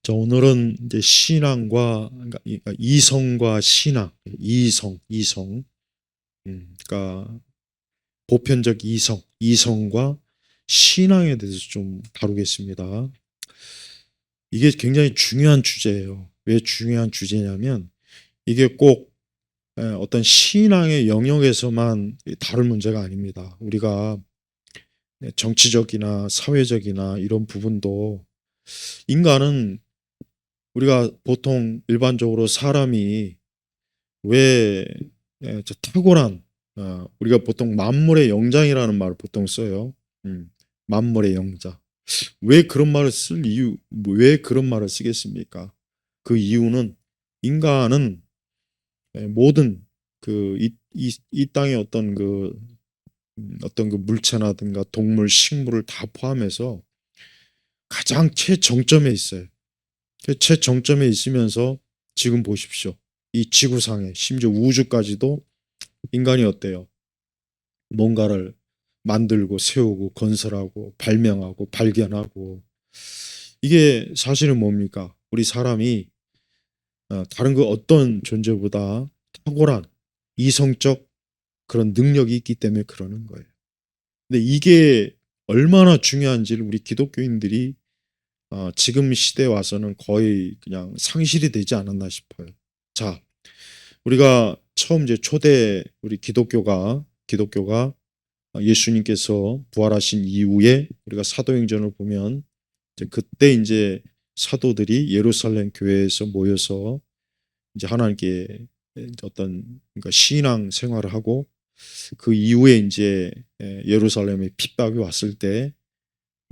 자, 오늘은 이제 신앙과 그러니까 이성과 신앙, 이성. 그러니까 보편적 이성과 신앙에 대해서 좀 다루겠습니다. 이게 굉장히 중요한 주제예요. 왜 중요한 주제냐면 이게 꼭 어떤 신앙의 영역에서만 다룰 문제가 아닙니다. 우리가 정치적이나 사회적이나 이런 부분도 인간은 우리가 보통 일반적으로 사람이 왜 저 탁월한 우리가 보통 만물의 영장이라는 말을 보통 써요. 만물의 영장. 왜 그런 말을 쓸 이유, 왜 그런 말을 쓰겠습니까? 그 이유는 인간은 모든 이 땅의 어떤 그 물체나든가 동물, 식물을 다 포함해서 가장 최정점에 있어요. 그 최정점에 있으면서 지금 보십시오. 이 지구상에 심지어 우주까지도 인간이 어때요? 뭔가를 만들고 세우고 건설하고 발명하고 발견하고 이게 사실은 뭡니까? 우리 사람이 다른 그 어떤 존재보다 탁월한 이성적 그런 능력이 있기 때문에 그러는 거예요. 근데 이게 얼마나 중요한지를 우리 기독교인들이 지금 시대에 와서는 거의 그냥 상실이 되지 않았나 싶어요. 자, 우리가 처음 이제 초대 우리 기독교가 예수님께서 부활하신 이후에 우리가 사도행전을 보면 이제 그때 이제 사도들이 예루살렘 교회에서 모여서 이제 하나님께 어떤 그러니까 신앙 생활을 하고 그 이후에 이제 예루살렘에 핍박이 왔을 때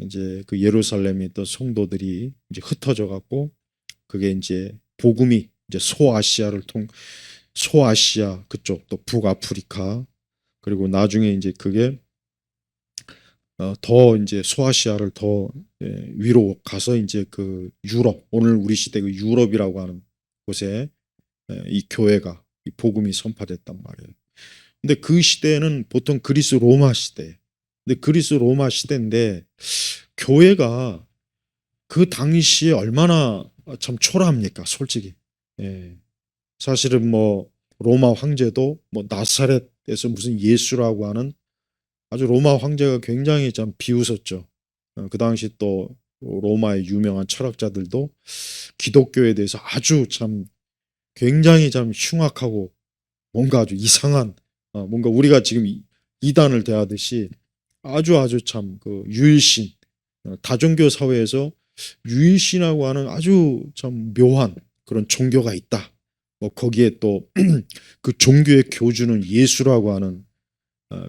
이제 그 예루살렘에 있던 성도들이 이제 흩어져 갖고 그게 이제 복음이 이제 소아시아 그쪽 또 북아프리카 그리고 나중에 이제 그게 더 이제 소아시아를 더 위로 가서 이제 그 유럽 오늘 우리 시대 그 유럽이라고 하는 곳에 이 교회가 이 복음이 선포됐단 말이에요. 근데 그 시대는 보통 그리스 로마 시대. 근데 그리스 로마 시대인데 교회가 그 당시에 얼마나 참 초라합니까, 솔직히. 예. 사실은 뭐 로마 황제도 뭐 나사렛에서 무슨 예수라고 하는 아주 로마 황제가 굉장히 참 비웃었죠. 그 당시 또 로마의 유명한 철학자들도 기독교에 대해서 아주 참 굉장히 참 흉악하고 뭔가 아주 이상한 뭔가 우리가 지금 이단을 대하듯이 아주 참 그 유일신 다종교 사회에서 유일신이라고 하는 아주 참 묘한 그런 종교가 있다. 뭐 거기에 또 그 종교의 교주는 예수라고 하는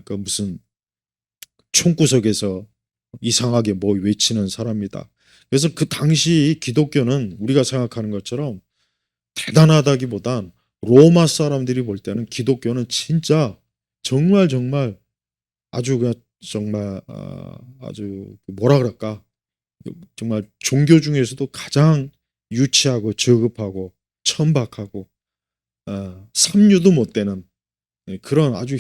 그 무슨 총구석에서 이상하게 뭐 외치는 사람이다. 그래서 그 당시 기독교는 우리가 생각하는 것처럼 대단하다기보단 로마 사람들이 볼 때는 기독교는 진짜 정말 아주 그냥 정말 아주 뭐라 그럴까 정말 종교 중에서도 가장 유치하고 저급하고 천박하고 삼류도 못 되는 그런 아주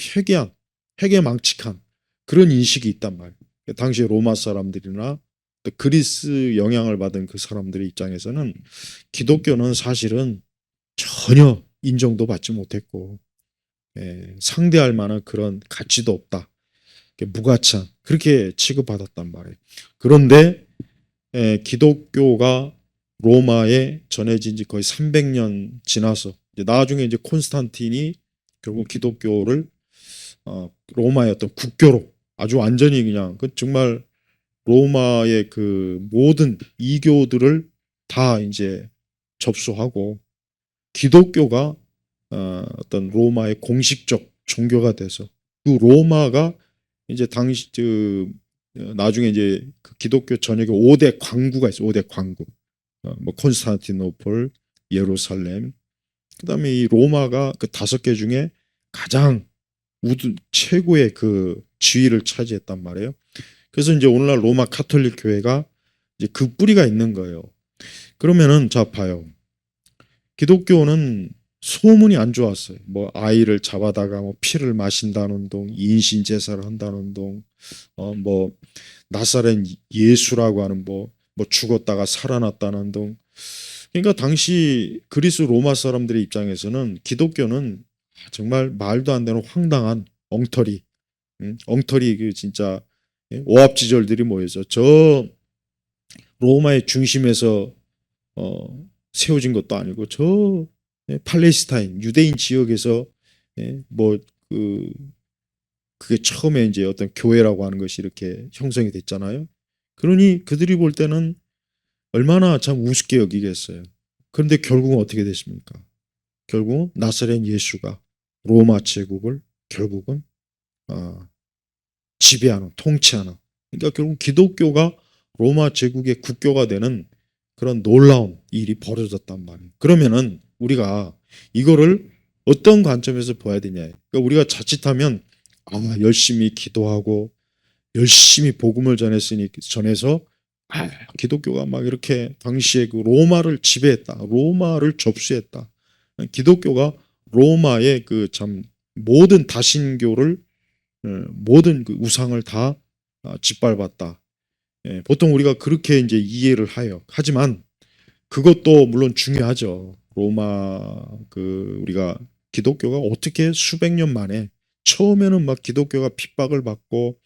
해괴망측한 그런 인식이 있단 말이에요. 당시 로마 사람들이나 또 그리스 영향을 받은 그 사람들의 입장에서는 기독교는 사실은 전혀 인정도 받지 못했고 상대할 만한 그런 가치도 없다. 무가치한 그렇게 취급받았단 말이에요. 그런데 기독교가 로마에 전해진 지 거의 300년 지나서 이제 나중에 이제 콘스탄틴이 결국 기독교를 로마의 어떤 국교로 아주 완전히 그냥 그 정말 로마의 그 모든 이교들을 다 이제 접수하고 기독교가 어떤 로마의 공식적 종교가 돼서 그 로마가 이제 당시 나중에 이제 그 기독교 전역에 5대 광구가 있어요. 5대 광구. 뭐 콘스탄티노플, 예루살렘. 그다음에 이 로마가 그 5개 중에 가장 최고의 그 지위를 차지했단 말이에요. 그래서 이제 오늘날 로마 카톨릭 교회가 이제 그 뿌리가 있는 거예요. 그러면은 자 봐요. 기독교는 소문이 안 좋았어요. 뭐 아이를 잡아다가 뭐 피를 마신다는 동, 인신 제사를 한다는 동, 뭐 나사렛 예수라고 하는 뭐 죽었다가 살아났다는 동, 그러니까 당시 그리스 로마 사람들의 입장에서는 기독교는 정말 말도 안 되는 황당한 엉터리, 엉터리 그 진짜 오합지졸들이 모여서 저 로마의 중심에서 세워진 것도 아니고 저 팔레스타인 유대인 지역에서 뭐그 그게 처음에 이제 어떤 교회라고 하는 것이 이렇게 형성이 됐잖아요. 그러니 그들이 볼 때는 얼마나 참 우습게 여기겠어요. 그런데 결국은 어떻게 됐습니까? 결국은 나사렛 예수가 로마 제국을 결국은 지배하는, 통치하는. 그러니까 결국 기독교가 로마 제국의 국교가 되는 그런 놀라운 일이 벌어졌단 말이에요. 그러면은 우리가 이거를 어떤 관점에서 봐야 되냐. 그러니까 우리가 자칫하면 열심히 기도하고 열심히 복음을 전해서 기독교가 막 이렇게 당시에 그 로마를 지배했다. 로마를 접수했다. 기독교가 로마의 그 참 모든 다신교를 모든 그 우상을 다 짓밟았다. 보통 우리가 그렇게 이제 이해를 해요. 하지만 그것도 물론 중요하죠. 로마 그 우리가 기독교가 어떻게 수백 년 만에 처음에는 막 기독교가 핍박을 받고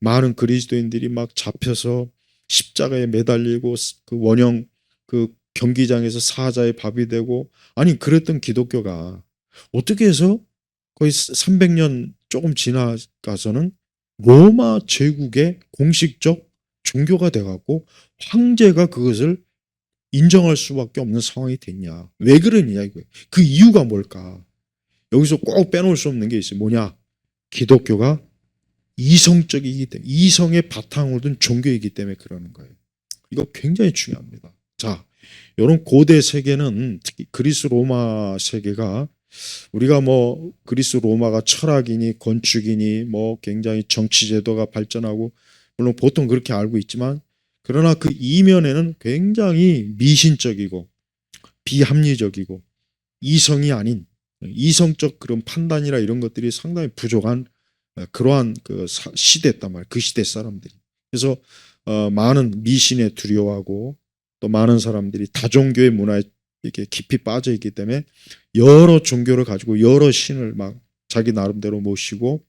많은 그리스도인들이 막 잡혀서 십자가에 매달리고 그 원형 그 경기장에서 사자의 밥이 되고 아니 그랬던 기독교가 어떻게 해서 거의 300년 조금 지나가서는 로마 제국의 공식적 종교가 돼갖고 황제가 그것을 인정할 수밖에 없는 상황이 됐냐. 왜 그러느냐 이거예요. 그 이유가 뭘까. 여기서 꼭 빼놓을 수 없는 게 있어요. 뭐냐. 기독교가 이성적이기 때문에 이성의 바탕을 둔 종교이기 때문에 그러는 거예요. 이거 굉장히 중요합니다. 자, 이런 고대 세계는 특히 그리스 로마 세계가 우리가 뭐 그리스 로마가 철학이니 건축이니 뭐 굉장히 정치 제도가 발전하고 물론 보통 그렇게 알고 있지만 그러나 그 이면에는 굉장히 미신적이고 비합리적이고 이성이 아닌 이성적 그런 판단이라 이런 것들이 상당히 부족한 그러한 그 시대였단 말이에요. 그 시대 사람들이. 그래서 많은 미신에 두려워하고 또 많은 사람들이 다종교의 문화에 이렇게 깊이 빠져 있기 때문에 여러 종교를 가지고 여러 신을 막 자기 나름대로 모시고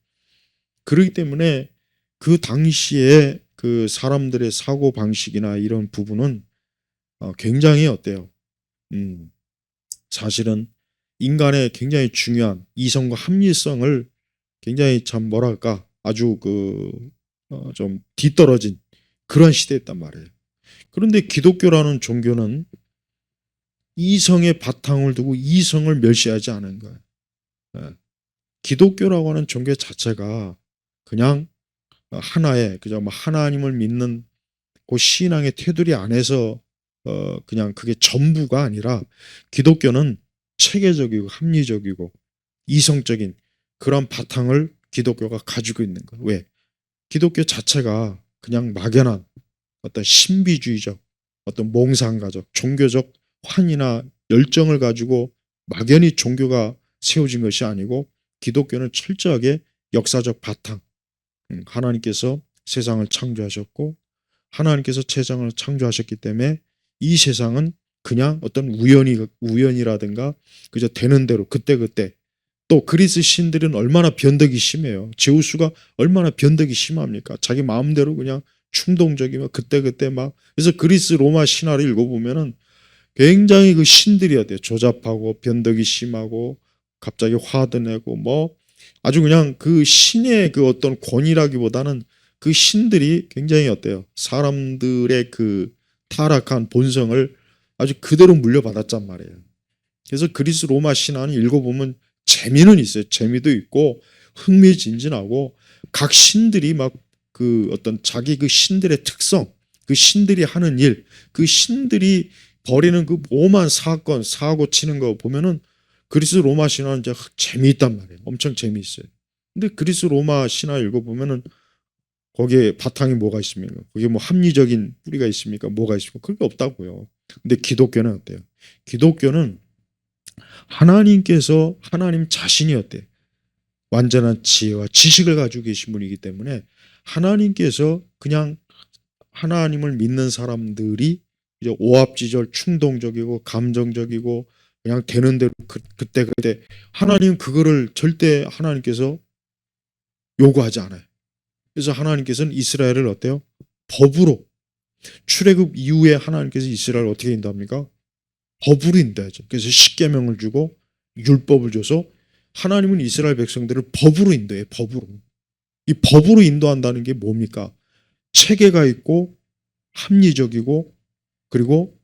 그렇기 때문에 그 당시에 그 사람들의 사고 방식이나 이런 부분은 굉장히 어때요? 사실은 인간의 굉장히 중요한 이성과 합리성을 굉장히 참 뭐랄까 아주 그 좀 뒤떨어진 그런 시대였단 말이에요. 그런데 기독교라는 종교는 이성의 바탕을 두고 이성을 멸시하지 않은 거예요. 기독교라고 하는 종교 자체가 그냥 하나의 그저 뭐 하나님을 믿는 그 신앙의 테두리 안에서 그냥 그게 전부가 아니라 기독교는 체계적이고 합리적이고 이성적인 그런 바탕을 기독교가 가지고 있는 거예요. 왜? 기독교 자체가 그냥 막연한 어떤 신비주의적 어떤 몽상가적 종교적 환이나 열정을 가지고 막연히 종교가 세워진 것이 아니고 기독교는 철저하게 역사적 바탕 하나님께서 세상을 창조하셨고 하나님께서 세상을 창조하셨기 때문에 이 세상은 그냥 어떤 우연이라든가 그저 되는 대로 그때그때 또 그리스 신들은 얼마나 변덕이 심해요. 제우스가 얼마나 변덕이 심합니까? 자기 마음대로 그냥 충동적이면 그때그때 막 그래서 그리스 로마 신화를 읽어보면은 굉장히 그 신들이 어때요? 조잡하고 변덕이 심하고 갑자기 화도 내고 뭐 아주 그냥 그 신의 그 어떤 권위라기보다는 그 신들이 굉장히 어때요? 사람들의 그 타락한 본성을 아주 그대로 물려받았단 말이에요. 그래서 그리스 로마 신화는 읽어보면 재미는 있어요. 재미도 있고 흥미진진하고 각 신들이 막 그 어떤 자기 그 신들의 특성, 그 신들이 하는 일, 그 신들이 벌이는 그 오만 사건, 사고 치는 거 보면은 그리스 로마 신화는 이제 재미있단 말이에요. 엄청 재미있어요. 근데 그리스 로마 신화 읽어보면은 거기에 바탕이 뭐가 있습니까? 거기에 뭐 합리적인 뿌리가 있습니까? 뭐가 있습니까? 그게 없다고요. 근데 기독교는 어때요? 기독교는 하나님께서 하나님 자신이 어때요? 완전한 지혜와 지식을 가지고 계신 분이기 때문에 하나님께서 그냥 하나님을 믿는 사람들이 이제 오합지졸 충동적이고 감정적이고 그냥 되는 대로 그때 하나님 그거를 절대 하나님께서 요구하지 않아요. 그래서 하나님께서는 이스라엘을 어때요? 법으로 출애굽 이후에 하나님께서 이스라엘을 어떻게 인도합니까? 법으로 인도하죠. 그래서 십계명을 주고 율법을 줘서 하나님은 이스라엘 백성들을 법으로 인도해요. 법으로. 이 법으로 인도한다는 게 뭡니까? 체계가 있고 합리적이고 그리고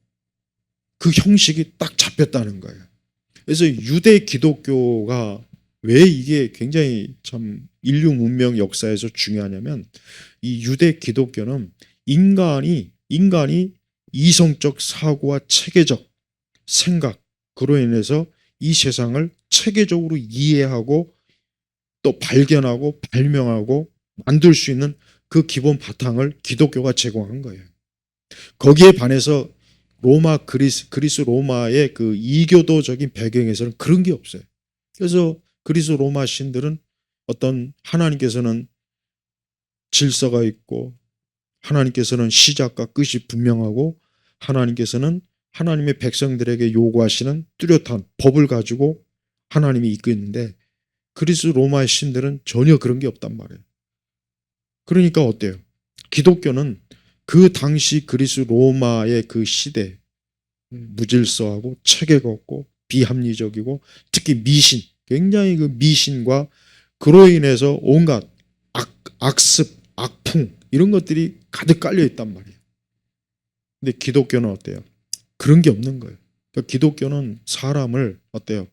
그 형식이 딱 잡혔다는 거예요. 그래서 유대 기독교가 왜 이게 굉장히 참 인류 문명 역사에서 중요하냐면 이 유대 기독교는 인간이 이성적 사고와 체계적 생각 그로 인해서 이 세상을 체계적으로 이해하고 또 발견하고 발명하고 만들 수 있는 그 기본 바탕을 기독교가 제공한 거예요. 거기에 반해서 그리스 로마의 그 이교도적인 배경에서는 그런 게 없어요. 그래서 그리스 로마 신들은 어떤 하나님께서는 질서가 있고 하나님께서는 시작과 끝이 분명하고 하나님께서는 하나님의 백성들에게 요구하시는 뚜렷한 법을 가지고 하나님이 이끄는데 그리스 로마의 신들은 전혀 그런 게 없단 말이에요. 그러니까 어때요? 기독교는 그 당시 그리스 로마의 그 시대 무질서하고 체계가 없고 비합리적이고 특히 미신 굉장히 그 미신과 그로 인해서 온갖 악습 악풍 이런 것들이 가득 깔려 있단 말이에요. 근데 기독교는 어때요? 그런 게 없는 거예요. 그러니까 기독교는 사람을 어때요?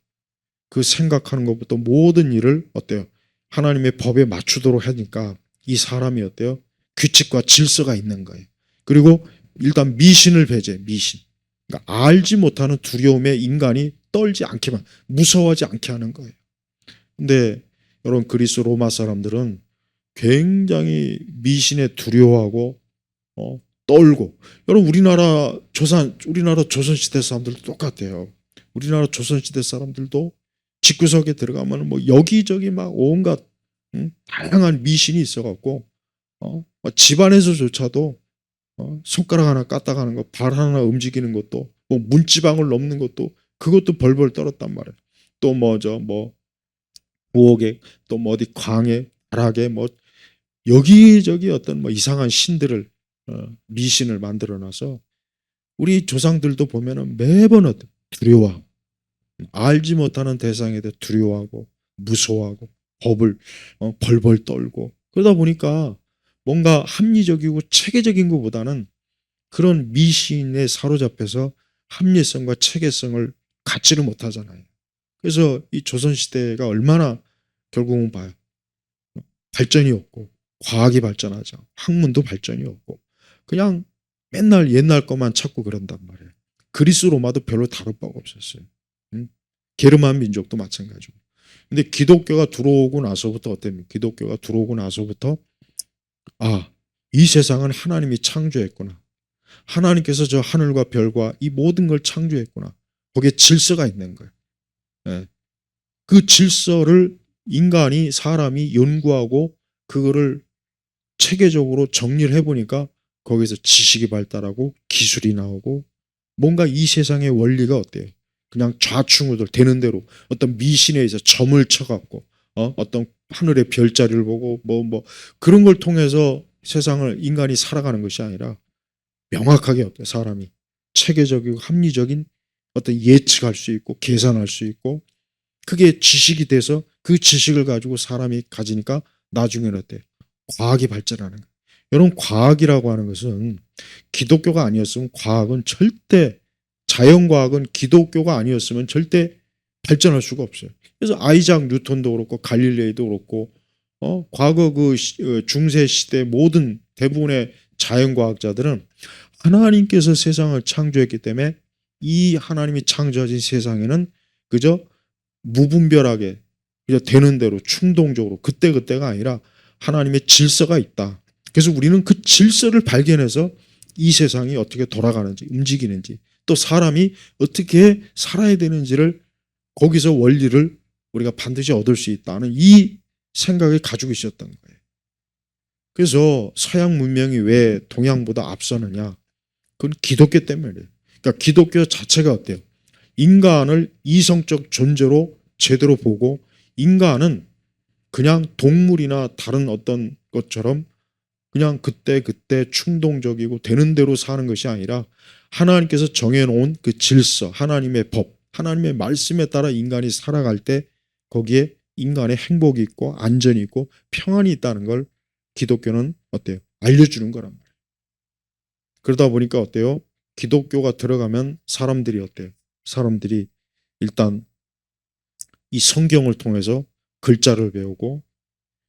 그 생각하는 것부터 모든 일을 어때요? 하나님의 법에 맞추도록 하니까 이 사람이 어때요? 규칙과 질서가 있는 거예요. 그리고 일단 미신을 배제해. 미신. 그러니까 알지 못하는 두려움에 인간이 떨지 않게만 무서워하지 않게 하는 거예요. 근데 여러분 그리스 로마 사람들은 굉장히 미신에 두려워하고 떨고 여러분 우리나라 조선시대 사람들도 똑같아요. 우리나라 조선시대 사람들도 집구석에 들어가면 뭐 여기저기 막 온갖 다양한 미신이 있어갖고 집안에서조차도 손가락 하나 까딱하는 거, 발 하나 움직이는 것도 뭐 문지방을 넘는 것도 그것도 벌벌 떨었단 말이에요. 또 부엌에 또 뭐 어디 광에 바락에 뭐 여기저기 어떤 뭐 이상한 신들을 미신을 만들어놔서 우리 조상들도 보면은 매번 두려워 알지 못하는 대상에 대해 두려워하고 무서워하고 법을 벌벌 떨고 그러다 보니까 뭔가 합리적이고 체계적인 것보다는 그런 미신에 사로잡혀서 합리성과 체계성을 갖지를 못하잖아요. 그래서 이 조선시대가 얼마나 결국은 봐요. 발전이 없고 과학이 발전하죠. 학문도 발전이 없고 그냥 맨날 옛날 것만 찾고 그런단 말이에요. 그리스 로마도 별로 다를 바가 없었어요. 게르만 민족도 마찬가지고. 근데 기독교가 들어오고 나서부터 어땠습니까? 기독교가 들어오고 나서부터 이 세상은 하나님이 창조했구나. 하나님께서 저 하늘과 별과 이 모든 걸 창조했구나. 거기에 질서가 있는 거예요. 예. 그 질서를 사람이 연구하고 그거를 체계적으로 정리를 해보니까 거기서 지식이 발달하고 기술이 나오고 뭔가 이 세상의 원리가 어때요? 그냥 좌충우돌 되는 대로 어떤 미신에 의해서 점을 쳐갖고 어떤 하늘의 별자리를 보고 뭐 그런 걸 통해서 세상을 인간이 살아가는 것이 아니라 명확하게 어때요? 사람이 체계적이고 합리적인 어떤 예측할 수 있고 계산할 수 있고 그게 지식이 돼서 그 지식을 가지고 사람이 가지니까 나중에는 어때요? 과학이 발전하는 거예요. 여러분 과학이라고 하는 것은 기독교가 아니었으면 과학은 절대 자연과학은 기독교가 아니었으면 절대 발전할 수가 없어요. 그래서 아이작 뉴턴도 그렇고 갈릴레이도 그렇고 과거 그 중세 시대 모든 대부분의 자연과학자들은 하나님께서 세상을 창조했기 때문에 이 하나님이 창조하신 세상에는 그저 무분별하게 그저 되는 대로 충동적으로 그때가 아니라 하나님의 질서가 있다. 그래서 우리는 그 질서를 발견해서 이 세상이 어떻게 돌아가는지 움직이는지 또 사람이 어떻게 살아야 되는지를 거기서 원리를 우리가 반드시 얻을 수 있다는 이 생각을 가지고 있었던 거예요. 그래서 서양 문명이 왜 동양보다 앞서느냐? 그건 기독교 때문이에요. 그러니까 기독교 자체가 어때요? 인간을 이성적 존재로 제대로 보고 인간은 그냥 동물이나 다른 어떤 것처럼 그냥 그때 충동적이고 되는 대로 사는 것이 아니라 하나님께서 정해놓은 그 질서, 하나님의 법, 하나님의 말씀에 따라 인간이 살아갈 때 거기에 인간의 행복이 있고 안전이 있고 평안이 있다는 걸 기독교는 어때요? 알려주는 거란 말이에요. 그러다 보니까 어때요? 기독교가 들어가면 사람들이 어때요? 사람들이 일단 이 성경을 통해서 글자를 배우고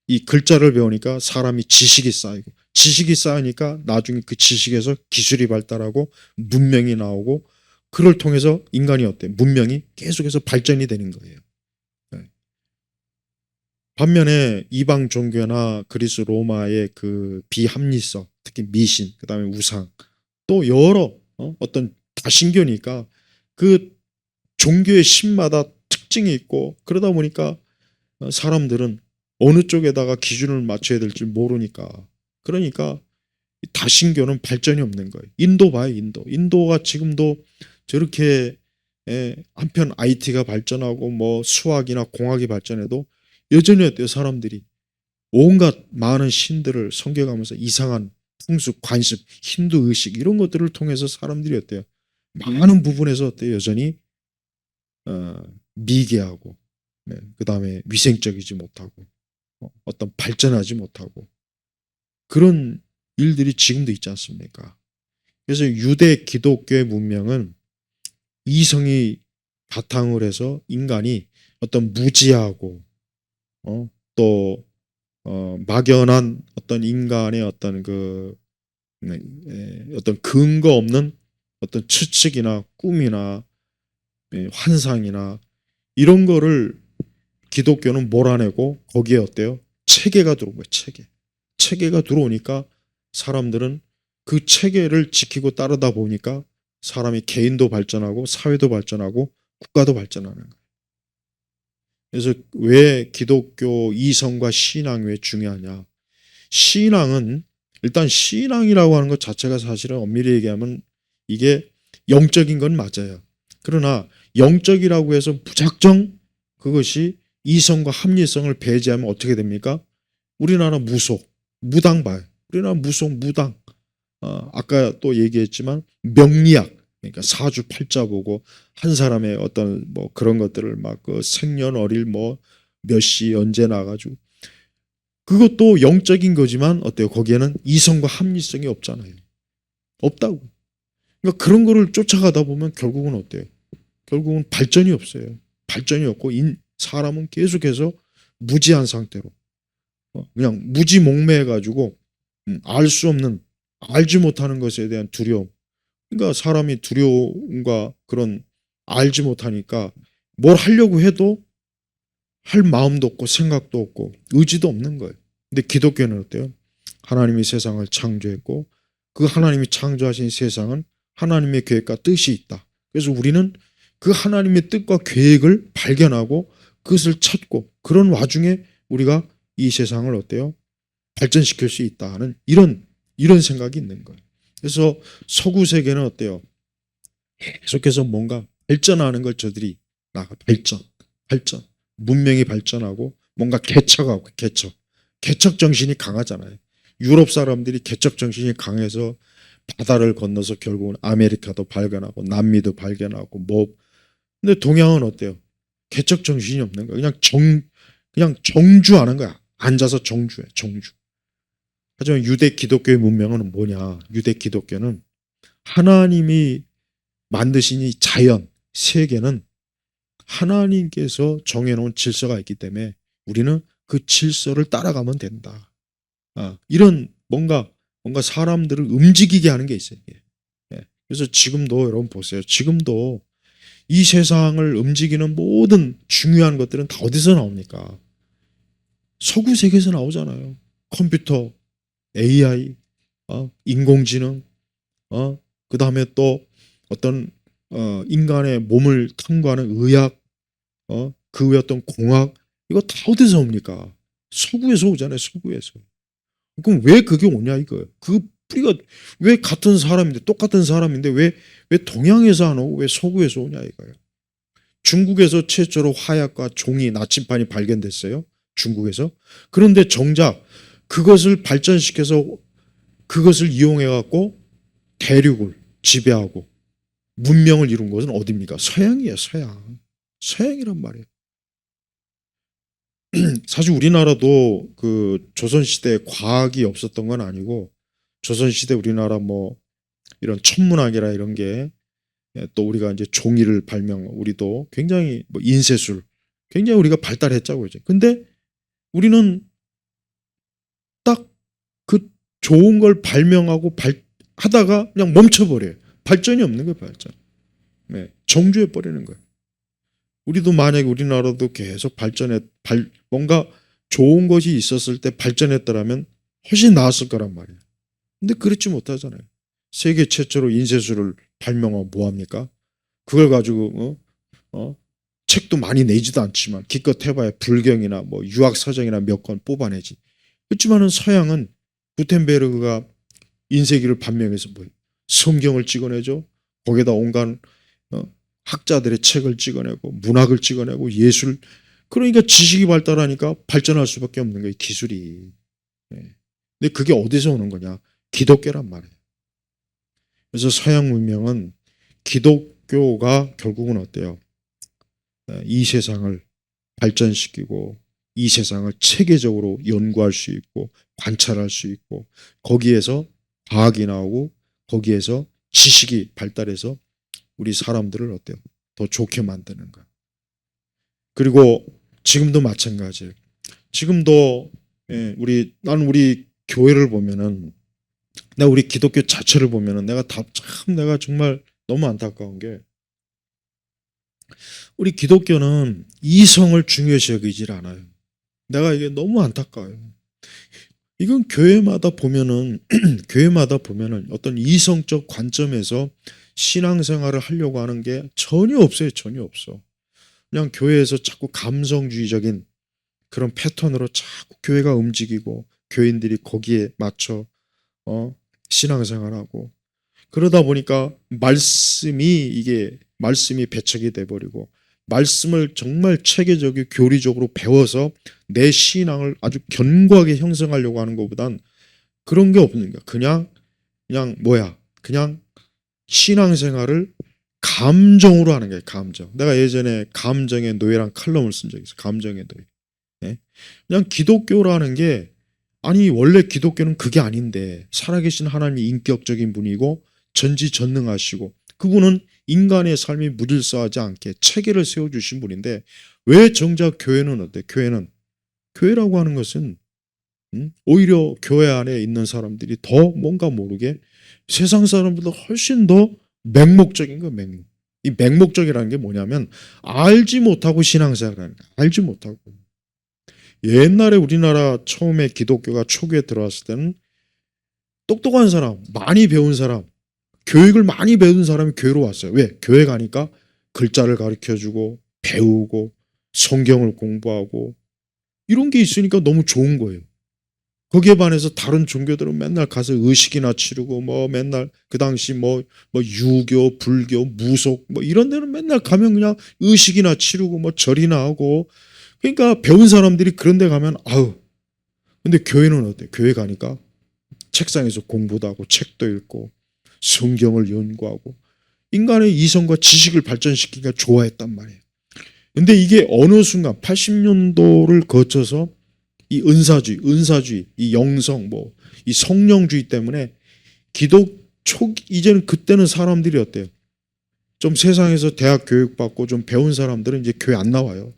이 글자를 배우니까 사람이 지식이 쌓이고 지식이 쌓이니까 나중에 그 지식에서 기술이 발달하고 문명이 나오고 그걸 통해서 인간이 어때요? 문명이 계속해서 발전이 되는 거예요. 네. 반면에 이방 종교나 그리스 로마의 그 비합리성, 특히 미신, 그 다음에 우상, 또 여러 어떤 다신교니까 그 종교의 신마다 특징이 있고 그러다 보니까 사람들은 어느 쪽에다가 기준을 맞춰야 될지 모르니까 그러니까 다신교는 발전이 없는 거예요. 인도 봐요. 인도가 지금도 저렇게 한편 IT가 발전하고 뭐 수학이나 공학이 발전해도 여전히 어때요? 사람들이 온갖 많은 신들을 섬겨가면서 이상한 풍습, 관습, 힌두 의식 이런 것들을 통해서 사람들이 어때요? 많은 부분에서 어때요? 여전히 미개하고 그 다음에 위생적이지 못하고 어떤 발전하지 못하고 그런 일들이 지금도 있지 않습니까? 그래서 유대 기독교의 문명은 이성이 바탕을 해서 인간이 어떤 무지하고 또 막연한 어떤 인간의 어떤 그 어떤 근거 없는 어떤 추측이나 꿈이나 환상이나 이런 거를 기독교는 몰아내고 거기에 어때요? 체계가 들어온 거예요. 체계가 들어오니까 사람들은 그 체계를 지키고 따르다 보니까 사람이 개인도 발전하고 사회도 발전하고 국가도 발전하는 거예요. 그래서 왜 기독교 이성과 신앙이 왜 중요하냐? 신앙은 일단 신앙이라고 하는 것 자체가 사실은 엄밀히 얘기하면 이게 영적인 건 맞아요. 그러나 영적이라고 해서 무작정 그것이 이성과 합리성을 배제하면 어떻게 됩니까? 우리나라 무당 봐요. 우리나라 무당. 아까 또 얘기했지만 명리학, 그러니까 사주팔자 보고 한 사람의 어떤 뭐 그런 것들을 막 그 생년월일 뭐 몇 시 언제 나가지고 그것도 영적인 거지만 어때요? 거기에는 이성과 합리성이 없잖아요. 없다고. 그러니까 그런 거를 쫓아가다 보면 결국은 어때요? 결국은 발전이 없어요. 발전이 없고 사람은 계속해서 무지한 상태로 그냥 무지몽매해가지고 알 수 없는 알지 못하는 것에 대한 두려움. 그러니까 사람이 두려움과 그런 알지 못하니까 뭘 하려고 해도 할 마음도 없고 생각도 없고 의지도 없는 거예요. 근데 기독교는 어때요? 하나님이 세상을 창조했고 그 하나님이 창조하신 세상은 하나님의 계획과 뜻이 있다. 그래서 우리는 그 하나님의 뜻과 계획을 발견하고 그것을 찾고 그런 와중에 우리가 이 세상을 어때요? 발전시킬 수 있다는 이런 생각이 있는 거예요. 그래서 서구 세계는 어때요? 계속해서 뭔가 발전하는 걸 저들이 발전. 문명이 발전하고 뭔가 개척하고 개척 정신이 강하잖아요. 유럽 사람들이 개척 정신이 강해서 바다를 건너서 결국은 아메리카도 발견하고 남미도 발견하고 뭐 근데 동양은 어때요? 개척 정신이 없는 거야. 그냥 정주하는 거야. 앉아서 정주해. 하지만 유대 기독교의 문명은 뭐냐? 유대 기독교는 하나님이 만드신 이 자연, 세계는 하나님께서 정해놓은 질서가 있기 때문에 우리는 그 질서를 따라가면 된다. 이런 뭔가 사람들을 움직이게 하는 게 있어요. 그래서 지금도 여러분 보세요. 지금도 이 세상을 움직이는 모든 중요한 것들은 다 어디서 나옵니까? 서구 세계에서 나오잖아요. 컴퓨터, AI, 인공지능, 그 다음에 또 어떤 인간의 몸을 탐구하는 의학, 그 외 어떤 공학 이거 다 어디서 옵니까? 서구에서 오잖아요. 서구에서. 그럼 왜 그게 오냐 이거예요. 그 우리가 왜 같은 사람인데, 똑같은 사람인데 왜 동양에서 안 오고 왜 서구에서 오냐 이거예요. 중국에서 최초로 화약과 종이, 나침판이 발견됐어요. 중국에서. 그런데 정작 그것을 발전시켜서 그것을 이용해 갖고 대륙을 지배하고 문명을 이룬 것은 어디입니까? 서양이에요. 서양. 서양이란 말이에요. 사실 우리나라도 그 조선시대에 과학이 없었던 건 아니고, 조선시대 우리나라 뭐 이런 천문학이라 이런 게, 또 우리가 이제 종이를 우리도 굉장히 뭐 인쇄술 굉장히 우리가 발달했자고 이제. 근데 우리는 딱 그 좋은 걸 발명하고 하다가 그냥 멈춰버려요. 발전이 없는 거예요. 발전. 네, 정주해 버리는 거예요. 우리도 만약에 우리나라도 계속 뭔가 좋은 것이 있었을 때 발전했더라면 훨씬 나았을 거란 말이에요. 근데 그렇지 못하잖아요. 세계 최초로 인쇄술을 발명하고 뭐합니까? 그걸 가지고 책도 많이 내지도 않지만 기껏 해봐야 불경이나 뭐 유학사정이나 몇 권 뽑아내지. 그렇지만은 서양은 구텐베르그가 인쇄기를 발명해서 뭐예요? 성경을 찍어내죠. 거기다 온갖 학자들의 책을 찍어내고 문학을 찍어내고 예술. 그러니까 지식이 발달하니까 발전할 수밖에 없는 거예요. 기술이. 근데 그게 어디서 오는 거냐? 기독교란 말이에요. 그래서 서양 문명은 기독교가 결국은 어때요? 이 세상을 발전시키고 이 세상을 체계적으로 연구할 수 있고 관찰할 수 있고 거기에서 과학이 나오고 거기에서 지식이 발달해서 우리 사람들을 어때요? 더 좋게 만드는 거야. 그리고 지금도 마찬가지예요. 지금도 나는 우리 교회를 보면은, 내가 우리 기독교 자체를 보면은 내가 정말 너무 안타까운 게, 우리 기독교는 이성을 중요시 여기질 않아요. 내가 이게 너무 안타까워요. 이건 교회마다 보면은 어떤 이성적 관점에서 신앙생활을 하려고 하는 게 전혀 없어요. 전혀 없어. 그냥 교회에서 자꾸 감성주의적인 그런 패턴으로 자꾸 교회가 움직이고 교인들이 거기에 맞춰 신앙생활하고, 그러다 보니까 말씀이 배척이 돼버리고, 말씀을 정말 체계적이고 교리적으로 배워서 내 신앙을 아주 견고하게 형성하려고 하는 것보단 그런 게 없는 거야. 그냥 신앙생활을 감정으로 하는 거예요. 감정. 내가 예전에 감정의 노예란 칼럼을 쓴 적이 있어요. 감정의 노예. 네? 그냥 기독교라는 게, 아니 원래 기독교는 그게 아닌데, 살아계신 하나님이 인격적인 분이고 전지전능하시고 그분은 인간의 삶이 무질서하지 않게 체계를 세워주신 분인데, 왜 정작 교회는 어때? 교회라고 하는 것은 오히려 교회 안에 있는 사람들이 더 뭔가 모르게 세상 사람보다 훨씬 더 맹목적인 거예요. 이 맹목적이라는 게 뭐냐면 알지 못하고 신앙생활하는 거예요. 알지 못하고. 옛날에 우리나라 처음에 기독교가 초기에 들어왔을 때는 똑똑한 사람, 많이 배운 사람, 교육을 많이 배운 사람이 교회로 왔어요. 왜? 교회 가니까 글자를 가르쳐주고 배우고 성경을 공부하고 이런 게 있으니까 너무 좋은 거예요. 거기에 반해서 다른 종교들은 맨날 가서 의식이나 치르고 뭐 맨날 그 당시 뭐 유교, 불교, 무속 뭐 이런 데는 맨날 가면 그냥 의식이나 치르고 뭐 절이나 하고, 그러니까 배운 사람들이 그런 데 가면 아우. 근데 교회는 어때? 교회 가니까 책상에서 공부도 하고 책도 읽고 성경을 연구하고 인간의 이성과 지식을 발전시키기가 좋아했단 말이에요. 근데 이게 어느 순간 80년도를 거쳐서 이 은사주의, 이 영성, 이 성령주의 때문에 이제는 그때는 사람들이 어때요? 좀 세상에서 대학 교육 받고 좀 배운 사람들은 이제 교회 안 나와요.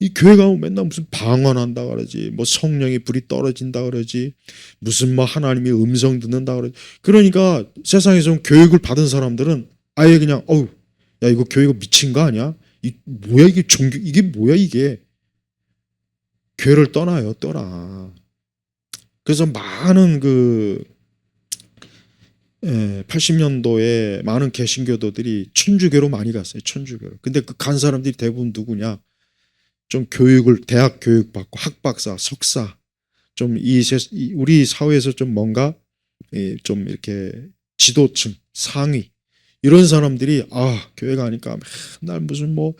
이 교회 가면 맨날 무슨 방언한다 그러지, 뭐 성령의 불이 떨어진다 그러지, 무슨 뭐 하나님의 음성 듣는다 그러지. 그러니까 세상에서 교육을 받은 사람들은 아예 그냥 야 이거 교회가 미친 거 아니야? 뭐야 이게 이게 뭐야 이게? 교회를 떠나. 그래서 많은 80년도에 많은 개신교도들이 천주교로 많이 갔어요. 천주교로. 근데 그 간 사람들이 대부분 누구냐? 좀 대학 교육 받고 학박사, 석사, 좀 우리 사회에서 좀 뭔가 좀 이렇게 지도층 상위 이런 사람들이 교회 가니까 맨날 무슨 뭐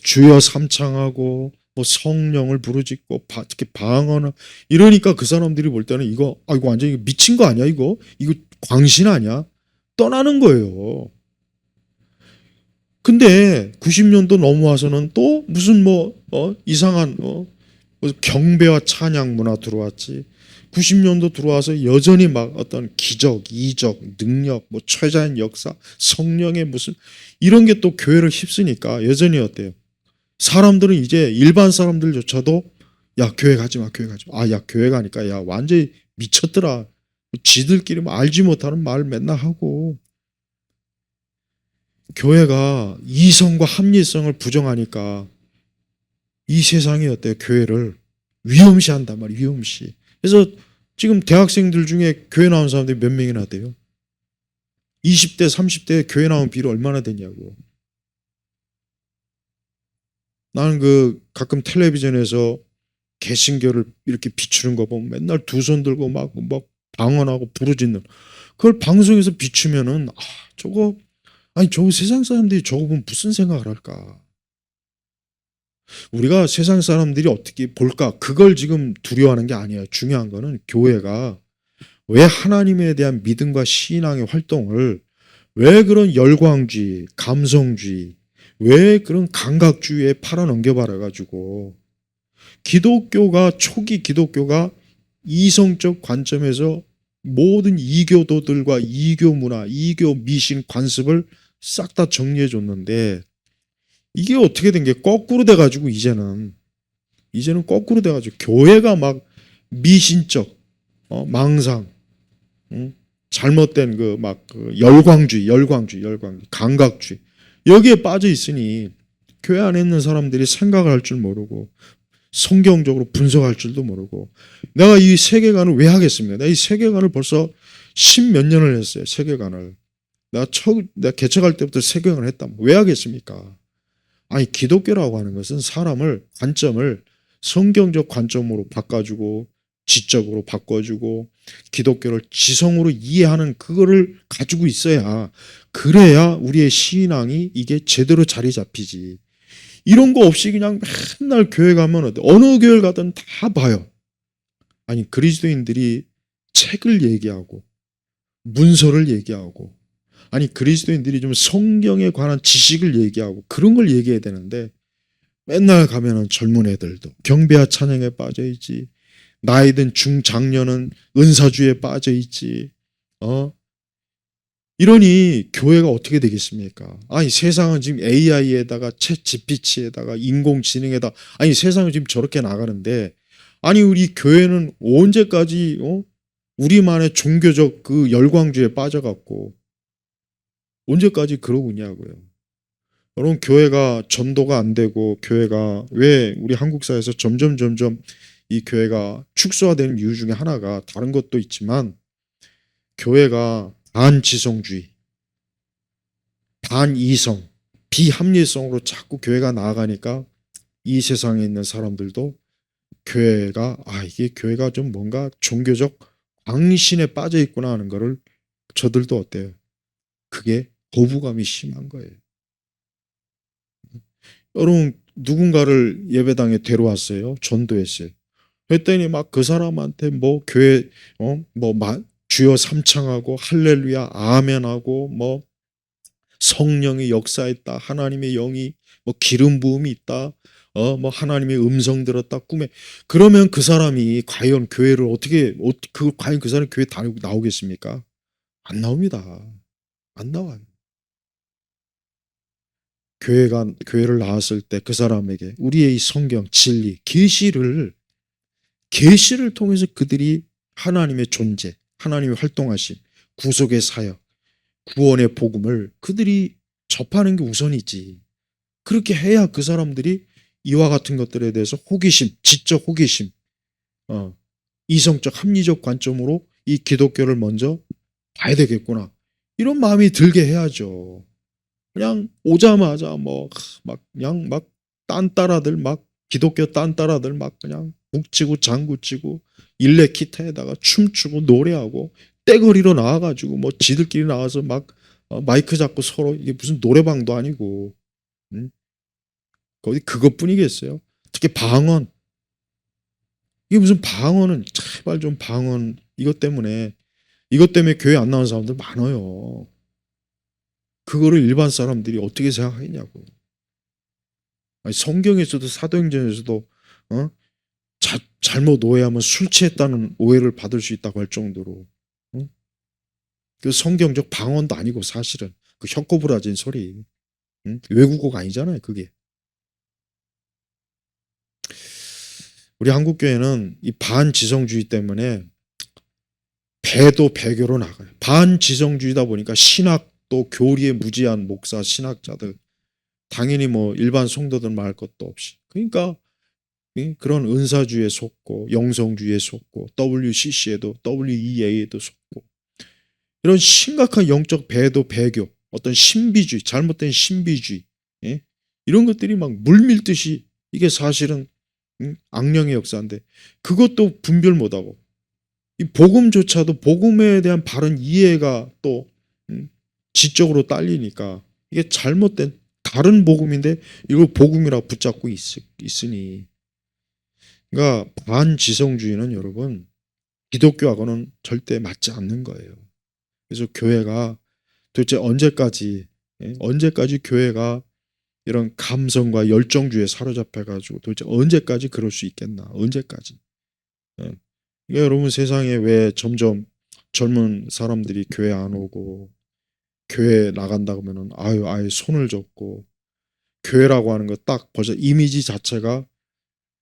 주여 삼창하고 뭐 성령을 부르짖고 특히 방언을 이러니까 그 사람들이 볼 때는 이거 완전히 미친 거 아니야 이거 광신 아니야 떠나는 거예요. 근데 90년도 넘어와서는 또 무슨 이상한 무슨 경배와 찬양 문화 들어왔지. 90년도 들어와서 여전히 막 어떤 기적, 이적, 능력, 최자연 역사, 성령의 무슨 이런 게 또 교회를 휩쓰니까 여전히 어때요? 사람들은 이제 일반 사람들조차도 야 교회 가지 마, 교회 가지 마. 야 교회 가니까 야 완전히 미쳤더라. 지들끼리 알지 못하는 말 맨날 하고. 교회가 이성과 합리성을 부정하니까 이 세상이 어때요? 교회를 위험시한단 말이에요. 위험시. 그래서 지금 대학생들 중에 교회 나온 사람들이 몇 명이나 돼요? 20대 30대 교회 나온 비율이 얼마나 되냐고. 나는 가끔 텔레비전에서 개신교를 이렇게 비추는 거 보면 맨날 두 손 들고 막 방언하고 부르짖는 그걸 방송에서 비추면은 저거 세상 사람들이 저거 보면 무슨 생각을 할까? 우리가 세상 사람들이 어떻게 볼까? 그걸 지금 두려워하는 게 아니에요. 중요한 거는 교회가 왜 하나님에 대한 믿음과 신앙의 활동을 왜 그런 열광주의, 감성주의, 왜 그런 감각주의에 팔아넘겨버려 가지고 초기 기독교가 이성적 관점에서 모든 이교도들과 이교 문화, 이교 미신 관습을 싹 다 정리해 줬는데 이게 어떻게 된 게 거꾸로 돼가지고 이제는 거꾸로 돼가지고 교회가 막 미신적 망상, 잘못된 열광주의, 감각주의 여기에 빠져 있으니 교회 안에 있는 사람들이 생각을 할 줄 모르고 성경적으로 분석할 줄도 모르고 내가 이 세계관을 왜 하겠습니까? 내가 이 세계관을 벌써 10몇 년을 했어요. 세계관을 내가 개척할 때부터 세계관을 했다. 왜 하겠습니까? 기독교라고 하는 것은 사람을 관점을 성경적 관점으로 바꿔주고 지적으로 바꿔주고 기독교를 지성으로 이해하는 그거를 가지고 있어야 그래야 우리의 신앙이 이게 제대로 자리 잡히지. 이런 거 없이 그냥 맨날 교회 가면 어느 교회를 가든 다 봐요. 그리스도인들이 책을 얘기하고 문서를 얘기하고 그리스도인들이 좀 성경에 관한 지식을 얘기하고 그런 걸 얘기해야 되는데 맨날 가면은 젊은 애들도 경배와 찬양에 빠져 있지. 나이 든 중장년은 은사주의에 빠져 있지. 이러니 교회가 어떻게 되겠습니까? 세상은 지금 AI에다가 챗 GPT에다가 인공지능에다 세상은 지금 저렇게 나가는데 우리 교회는 언제까지 우리만의 종교적 그 열광주의에 빠져갖고 언제까지 그러고 있냐고요. 여러분 교회가 전도가 안 되고 교회가 왜 우리 한국 사회에서 점점 이 교회가 축소화되는 이유 중에 하나가 다른 것도 있지만 교회가 반지성주의, 반이성, 비합리성으로 자꾸 교회가 나아가니까 이 세상에 있는 사람들도 교회가 이게 교회가 좀 뭔가 종교적 광신에 빠져 있구나 하는 거를 저들도 어때요? 그게 거부감이 심한 거예요. 여러분 누군가를 예배당에 데려왔어요. 전도했어요. 그랬더니 막 그 사람한테 교회 주여 삼창하고 할렐루야 아멘하고 성령이 역사했다. 하나님의 영이 기름 부음이 있다. 하나님의 음성 들었다 꿈에. 그러면 그 사람이 과연 교회를 과연 그 사람이 교회 다니고 나오겠습니까? 안 나옵니다. 안 나와요. 교회를 나왔을 때 그 사람에게 우리의 이 성경 진리 계시를 통해서 그들이 하나님의 존재, 하나님의 활동하심, 구속의 사역, 구원의 복음을 그들이 접하는 게 우선이지. 그렇게 해야 그 사람들이 이와 같은 것들에 대해서 호기심, 지적 호기심, 이성적 합리적 관점으로 이 기독교를 먼저 봐야 되겠구나. 이런 마음이 들게 해야죠. 그냥 오자마자 그냥 딴따라들 기독교 딴따라들 그냥 북치고 장구치고 일렉 기타에다가 춤추고 노래하고 떼거리로 나와가지고 뭐 지들끼리 나와서 막 마이크 잡고 서로 이게 무슨 노래방도 아니고 거기 그것뿐이겠어요. 특히 방언. 이게 무슨 방언은 제발 좀 방언 이것 때문에 교회 안 나오는 사람들 많아요. 그거를 일반 사람들이 어떻게 생각하겠냐고. 아니, 성경에서도 사도행전에서도 잘못 오해하면 술 취했다는 오해를 받을 수 있다고 할 정도로 그 성경적 방언도 아니고 사실은 그 혀꼬부라진 소리 외국어가 아니잖아요 그게. 우리 한국교회는 이 반지성주의 때문에 배도 배교로 나가요. 반지성주의다 보니까 신학도 교리에 무지한 목사 신학자들 당연히 뭐 일반 성도들 말할 것도 없이 그러니까 그런 은사주의에 속고 영성주의에 속고 WCC에도 WEA에도 속고 이런 심각한 영적 배도 배교 어떤 신비주의 잘못된 신비주의 이런 것들이 막 물밀듯이 이게 사실은 악령의 역사인데 그것도 분별 못하고 이 복음조차도 복음에 대한 바른 이해가 또 지적으로 딸리니까 이게 잘못된 다른 복음인데 이걸 복음이라고 붙잡고 있으니 그러니까 반지성주의는 여러분 기독교하고는 절대 맞지 않는 거예요. 그래서 교회가 도대체 언제까지 교회가 이런 감성과 열정주의에 사로잡혀가지고 도대체 언제까지 그럴 수 있겠나? 언제까지? 그러니까 여러분 세상에 왜 점점 젊은 사람들이 교회 안 오고 교회 나간다고 하면은 아예 손을 접고 교회라고 하는 거 딱 벌써 이미지 자체가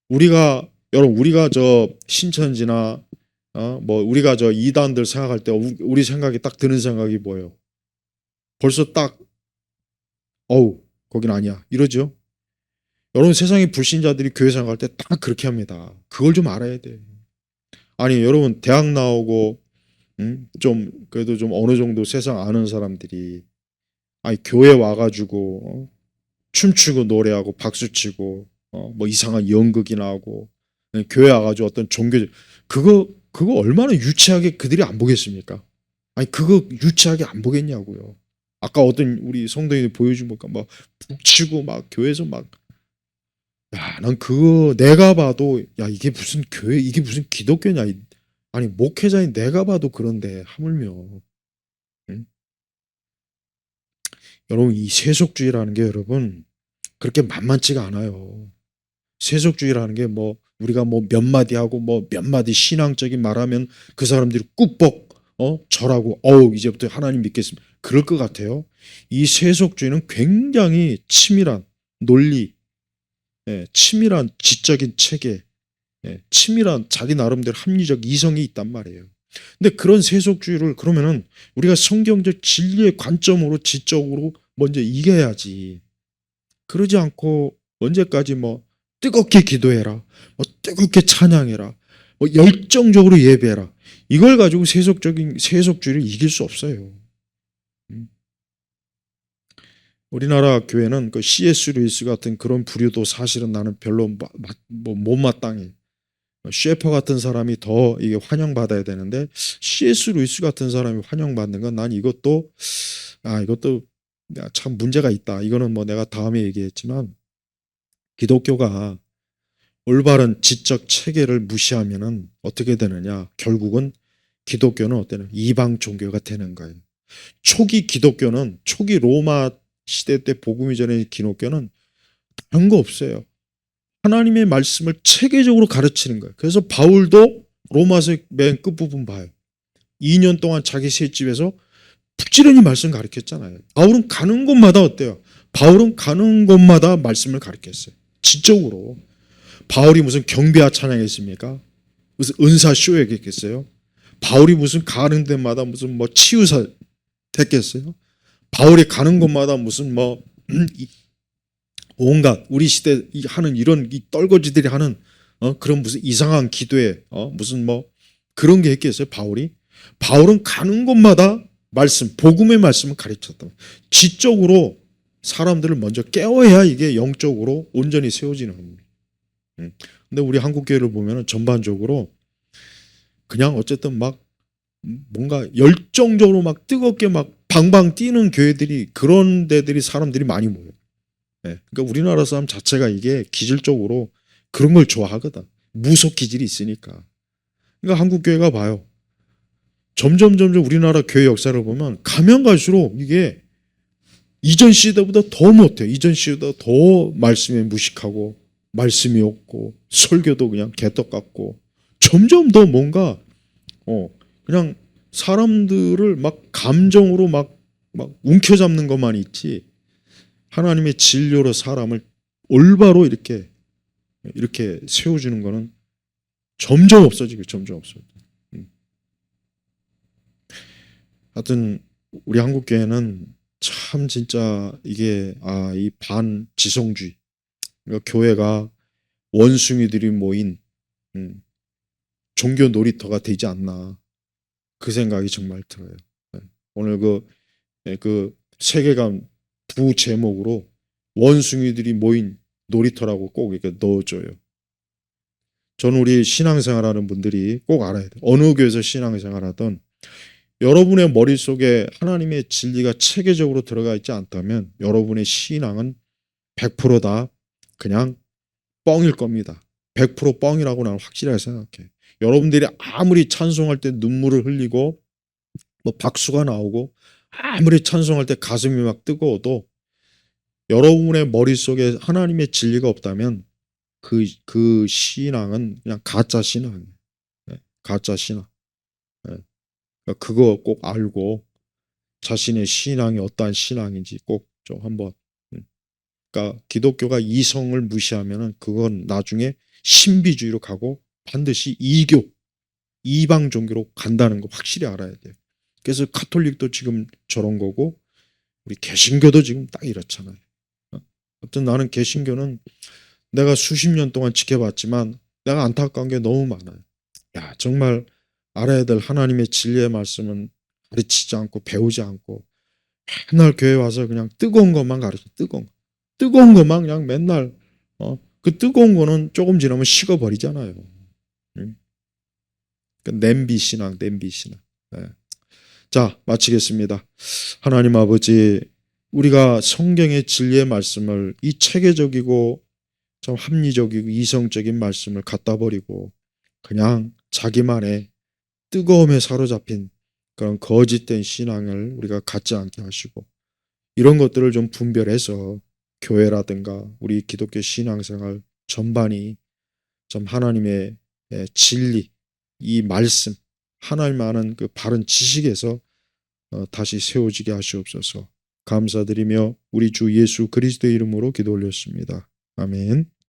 우리가 저 신천지나 뭐 우리가 저 이단들 생각할 때 우리 생각이 딱 드는 생각이 뭐예요? 벌써 딱 거긴 아니야 이러죠. 여러분 세상의 불신자들이 교회 생각할 때 딱 그렇게 합니다. 그걸 좀 알아야 돼. 아니 여러분 대학 나오고 좀 그래도 좀 어느 정도 세상 아는 사람들이 교회 와가지고 춤추고 노래하고 박수치고 뭐 이상한 연극이나 하고 교회 와가지고 어떤 종교 그거 얼마나 유치하게 그들이 안 보겠습니까? 아니 그거 유치하게 안 보겠냐고요. 아까 어떤 우리 성도님이 보여준 거니까 막 북치고 막 교회에서 막 난 그거 내가 봐도 이게 무슨 교회 이게 무슨 기독교냐 아니 목회자인 내가 봐도 그런데 하물며 여러분 이 세속주의라는 게 여러분 그렇게 만만치가 않아요. 세속주의라는 게 뭐 우리가 뭐 몇 마디 하고 뭐 몇 마디 신앙적인 말하면 그 사람들이 꾹뻑 절하고 이제부터 하나님 믿겠습니다. 그럴 것 같아요. 이 세속주의는 굉장히 치밀한 논리, 치밀한 지적인 체계, 치밀한 자기 나름대로 합리적 이성이 있단 말이에요. 근데 그런 세속주의를 그러면은 우리가 성경적 진리의 관점으로 지적으로 먼저 이겨야지. 그러지 않고 언제까지 뭐 뜨겁게 기도해라, 뭐 뜨겁게 찬양해라, 뭐 열정적으로 예배해라. 이걸 가지고 세속주의를 이길 수 없어요. 우리나라 교회는 그 C.S. 루이스 같은 그런 부류도 사실은 나는 별로 뭐 못마땅해. 셰퍼 같은 사람이 더 이게 환영받아야 되는데 C.S. 루이스 같은 사람이 환영받는 건 난 이것도 참 문제가 있다. 이거는 뭐 내가 다음에 얘기했지만 기독교가 올바른 지적 체계를 무시하면은 어떻게 되느냐? 결국은 기독교는 어때요? 이방 종교가 되는 거예요. 초기 로마 시대 때 복음이 전에 기독교는 다른 거 없어요. 하나님의 말씀을 체계적으로 가르치는 거예요. 그래서 바울도 로마서 맨 끝부분 봐요. 2년 동안 자기 셋집에서 부지런히 말씀 가르쳤잖아요. 바울은 가는 곳마다 어때요? 바울은 가는 곳마다 말씀을 가르쳤어요. 지적으로. 바울이 무슨 경배와 찬양했습니까? 무슨 은사 쇼였겠어요? 바울이 무슨 가는 데마다 무슨 뭐 치유사 됐겠어요? 바울이 가는 곳마다 무슨 뭐 온갖 우리 시대 하는 이런 이 떨거지들이 하는 그런 무슨 이상한 기도에 무슨 뭐 그런 게 있겠어요? 바울은 가는 곳마다 복음의 말씀을 가르쳤다. 지적으로 사람들을 먼저 깨워야 이게 영적으로 온전히 세워지는 겁니다. 근데 우리 한국 교회를 보면은 전반적으로 그냥 어쨌든 막 뭔가 열정적으로 막 뜨겁게 막 방방 뛰는 교회들이, 그런 데들이 사람들이 많이 모여요. 그러니까 우리나라 사람 자체가 이게 기질적으로 그런 걸 좋아하거든. 무속 기질이 있으니까. 그러니까 한국 교회가 봐요. 점점 우리나라 교회 역사를 보면 가면 갈수록 이게 이전 시대보다 더 못해요. 이전 시대보다 더 말씀에 무식하고 말씀이 없고 설교도 그냥 개떡 같고, 점점 더 뭔가 그냥 사람들을 막 감정으로 막 움켜잡는 것만 있지, 하나님의 진료로 사람을 올바로 이렇게 세워주는 거는 점점 없어지고 점점 없어져. 하여튼 우리 한국 교회는 참 진짜 이게 이 반지성주의, 그러니까 교회가 원숭이들이 모인 종교 놀이터가 되지 않나, 그 생각이 정말 들어요. 오늘 그 세계관 부 제목으로 원숭이들이 모인 놀이터라고 꼭 이렇게 넣어줘요. 저는 우리 신앙생활하는 분들이 꼭 알아야 돼요. 어느 교회에서 신앙생활하든 여러분의 머릿속에 하나님의 진리가 체계적으로 들어가 있지 않다면 여러분의 신앙은 100%다 그냥 뻥일 겁니다. 100% 뻥이라고 나는 확실하게 생각해. 여러분들이 아무리 찬송할 때 눈물을 흘리고 뭐 박수가 나오고 아무리 찬송할 때 가슴이 막 뜨거워도 여러분의 머릿속에 하나님의 진리가 없다면 그 신앙은 그냥 가짜 신앙이에요. 가짜 신앙. 그러니까 그거 꼭 알고 자신의 신앙이 어떠한 신앙인지 꼭 좀 한번. 그러니까 기독교가 이성을 무시하면은 그건 나중에 신비주의로 가고 반드시 이교, 이방 종교로 간다는 거 확실히 알아야 돼요. 그래서 카톨릭도 지금 저런 거고 우리 개신교도 지금 딱 이렇잖아요. 아무튼 나는 개신교는 내가 수십 년 동안 지켜봤지만 내가 안타까운 게 너무 많아요. 야, 정말 알아야 될 하나님의 진리의 말씀은 가르치지 않고 배우지 않고 맨날 교회 와서 그냥 뜨거운 것만 가르쳐. 뜨거운 것만 그냥 맨날 그 뜨거운 거는 조금 지나면 식어버리잖아요. 그 냄비 신앙. 네. 자, 마치겠습니다. 하나님 아버지, 우리가 성경의 진리의 말씀을 이 체계적이고 좀 합리적이고 이성적인 말씀을 갖다 버리고 그냥 자기만의 뜨거움에 사로잡힌 그런 거짓된 신앙을 우리가 갖지 않게 하시고, 이런 것들을 좀 분별해서 교회라든가 우리 기독교 신앙생활 전반이 좀 하나님의 진리, 이 말씀, 하나님 아는 그 바른 지식에서 다시 세워지게 하시옵소서. 감사드리며 우리 주 예수 그리스도의 이름으로 기도 올렸습니다. 아멘.